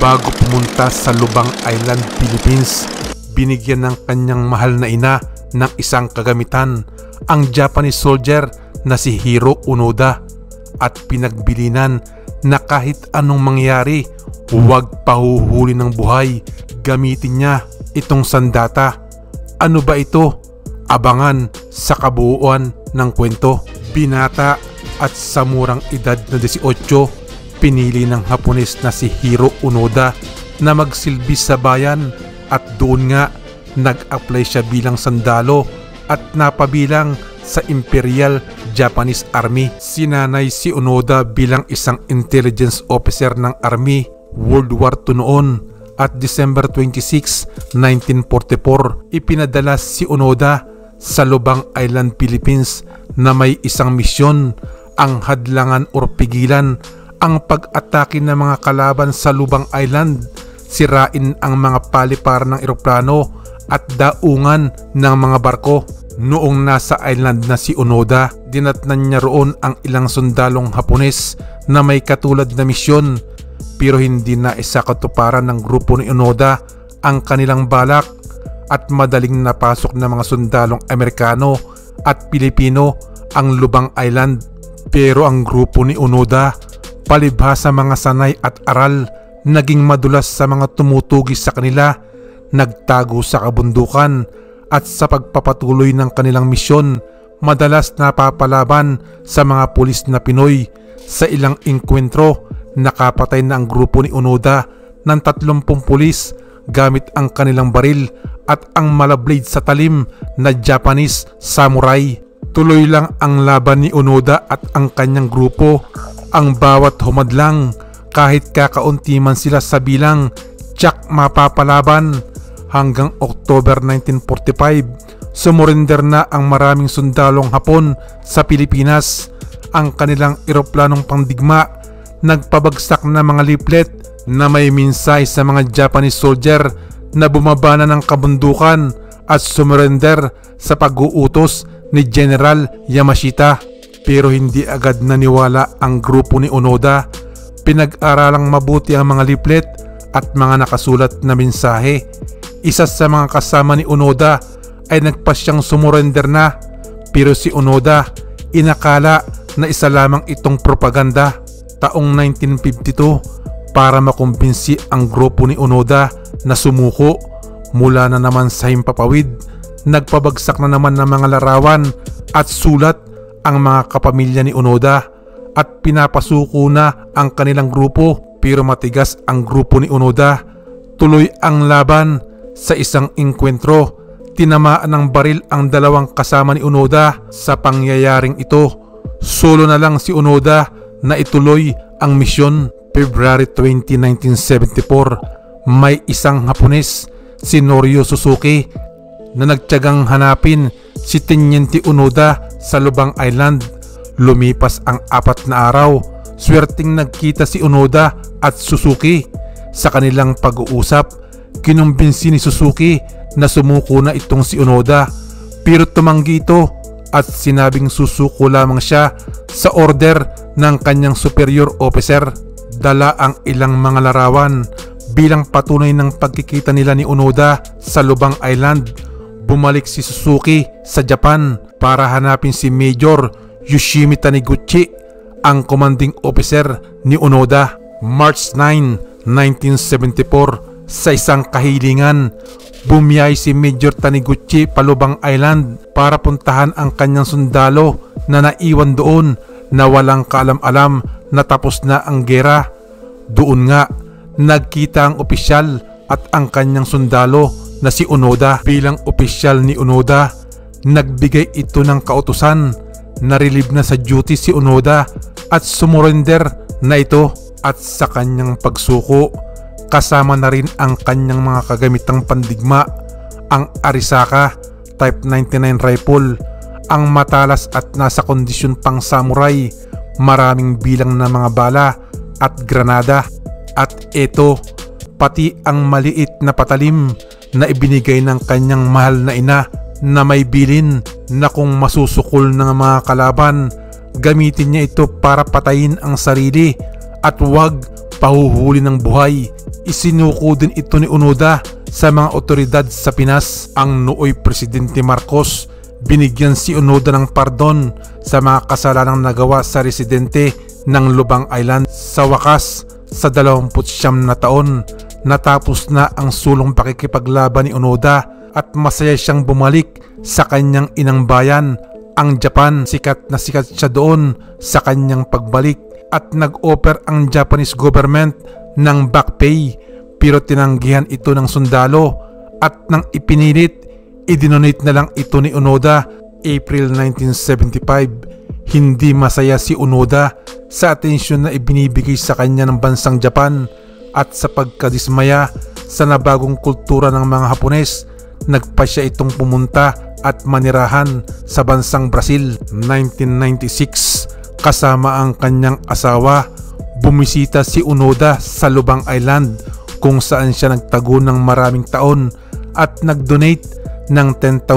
Bago pumunta sa Lubang Island, Philippines, binigyan ng kanyang mahal na ina ng isang kagamitan, ang Japanese soldier na si Hiro Onoda, at pinagbilinan na kahit anong mangyari, huwag pahuhuli ng buhay, gamitin niya itong sandata. Ano ba ito? Abangan sa kabuuan ng kwento. Binata at sa murang edad na 18, pinili ng Hapones na si Hiro Onoda na magsilbi sa bayan, at doon nga nag-apply siya bilang sundalo at napabilang sa Imperial Japanese Army. Sinanay si Onoda bilang isang intelligence officer ng Army World War II noon, at December 26, 1944, ipinadala si Onoda sa Lubang Island, Philippines na may isang misyon, ang hadlangan o pigilan ang pag-atake ng mga kalaban sa Lubang Island, sirain ang mga paliparan ng eroplano at daungan ng mga barko. Noong nasa island na si Onoda, dinatnan niya roon ang ilang sundalong Hapones na may katulad na misyon, pero hindi na isa katuparan ng grupo ni Onoda ang kanilang balak, at madaling napasok ng mga sundalong Amerikano at Pilipino ang Lubang Island. Pero ang grupo ni Onoda, palibhasa mga sanay at aral, naging madulas sa mga tumutugis sa kanila, nagtago sa kabundukan, at sa pagpapatuloy ng kanilang misyon, madalas napapalaban sa mga pulis na Pinoy. Sa ilang engkwentro, nakapatay na ang grupo ni Onoda ng 30 pulis gamit ang kanilang baril at ang malablade sa talim na Japanese samurai. Tuloy lang ang laban ni Onoda at ang kanyang grupo. Ang bawat humadlang, kahit kakaunti man sila sa bilang, tiyak mapapalaban. Hanggang October 1945, sumurrender na ang maraming sundalong Hapon sa Pilipinas. Ang kanilang eroplanong pangdigma, nagpabagsak na mga leaflet na may minsay sa mga Japanese soldier na bumaba na ng kabundukan at sumurrender sa pag-uutos ni General Yamashita. Pero hindi agad naniwala ang grupo ni Onoda. Pinag-aralang mabuti ang mga leaflet at mga nakasulat na mensahe. Isa sa mga kasama ni Onoda ay nagpasyang sumurrender na, pero si Onoda inakala na isa lamang itong propaganda. Taong 1952, para makumbinsi ang grupo ni Onoda na sumuko, mula na naman sa himpapawid, nagpabagsak na naman ng mga larawan at sulat ang mga kapamilya ni Onoda, at pinapasuko na ang kanilang grupo. Pero matigas ang grupo ni Onoda. Tuloy ang laban. Sa isang engkwentro, tinamaan ng baril ang dalawang kasama ni Onoda. Sa pangyayaring ito, solo na lang si Onoda na ituloy ang misyon. February 20, 1974, may isang Hapones, si Norio Suzuki, na nagtiyagang hanapin si Teniente Onoda sa Lubang Island. Lumipas ang 4 na araw, swerteng nagkita si Onoda at Suzuki. Sa kanilang pag-uusap, kinumbinsi ni Suzuki na sumuko na itong si Onoda, pero tumanggi ito at sinabing susuko lamang siya sa order ng kanyang superior officer. Dala ang ilang mga larawan bilang patunay ng pagkikita nila ni Onoda sa Lubang Island. Bumalik si Suzuki sa Japan para hanapin si Major Yoshimi Taniguchi, ang commanding officer ni Onoda. March 9, 1974, sa isang kahilingan, bumiyay si Major Taniguchi pa Lubang Island para puntahan ang kanyang sundalo na naiwan doon na walang kaalam-alam na tapos na ang gera. Doon nga, nagkita ang opisyal at ang kanyang sundalo na si Onoda. Bilang opisyal ni Onoda, nagbigay ito ng kautusan. Narilib na sa duty si Onoda at sumurrender na ito, at sa kanyang pagsuko, kasama na rin ang kanyang mga kagamitang pandigma, ang Arisaka Type 99 rifle, ang matalas at nasa kondisyon pang samurai, maraming bilang na mga bala at granada, at ito, pati ang maliit na patalim na ibinigay ng kanyang mahal na ina na may bilin na kung masusukol ng mga kalaban, gamitin niya ito para patayin ang sarili at huwag pahuhuli ng buhay. Isinuko din ito ni Onoda sa mga otoridad sa Pinas. Ang nooy Presidente Marcos, binigyan si Onoda ng pardon sa mga kasalanang nagawa sa residente ng Lubang Island. Sa wakas, sa 29 na taon, natapos na ang sulong pakikipaglaban ni Onoda at masaya siyang bumalik sa kanyang inang bayan, ang Japan. Sikat na sikat siya doon sa kanyang pagbalik at nag-offer ang Japanese government ng back pay, pero tinanggihan ito ng sundalo at nang ipinilit, idinonate na lang ito ni Onoda. April 1975, hindi masaya si Onoda sa atensyon na ibinibigay sa kanya ng bansang Japan at sa pagkadismaya sa nabagong kultura ng mga Hapones, nagpa siya itong pumunta at manirahan sa bansang Brazil. 1996, kasama ang kanyang asawa, bumisita si Onoda sa Lubang Island kung saan siya nagtago ng maraming taon at nag-donate ng $10,000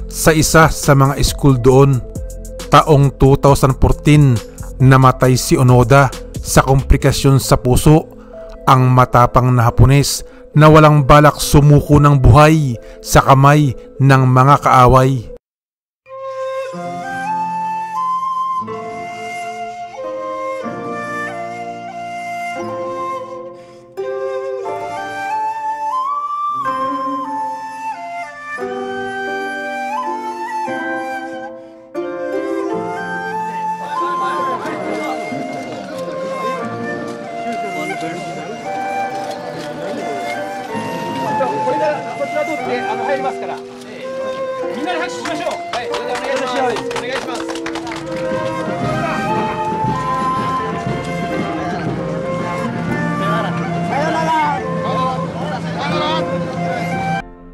sa isa sa mga school doon. Taong 2014, namatay si Onoda sa komplikasyon sa puso. Ang matapang na Hapones na walang balak sumuko ng buhay sa kamay ng mga kaaway.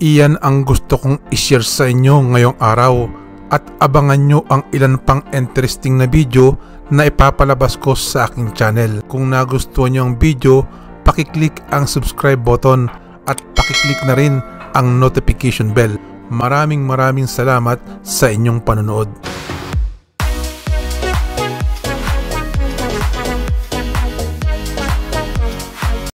Iyan ang gusto kong i-share sa inyo ngayong araw at abangan nyo ang ilan pang interesting na video na ipapalabas ko sa aking channel. Kung nagustuhan nyo ang video, pakiclick ang subscribe button at pakiclick na rin ang notification bell. Maraming salamat sa inyong panonood.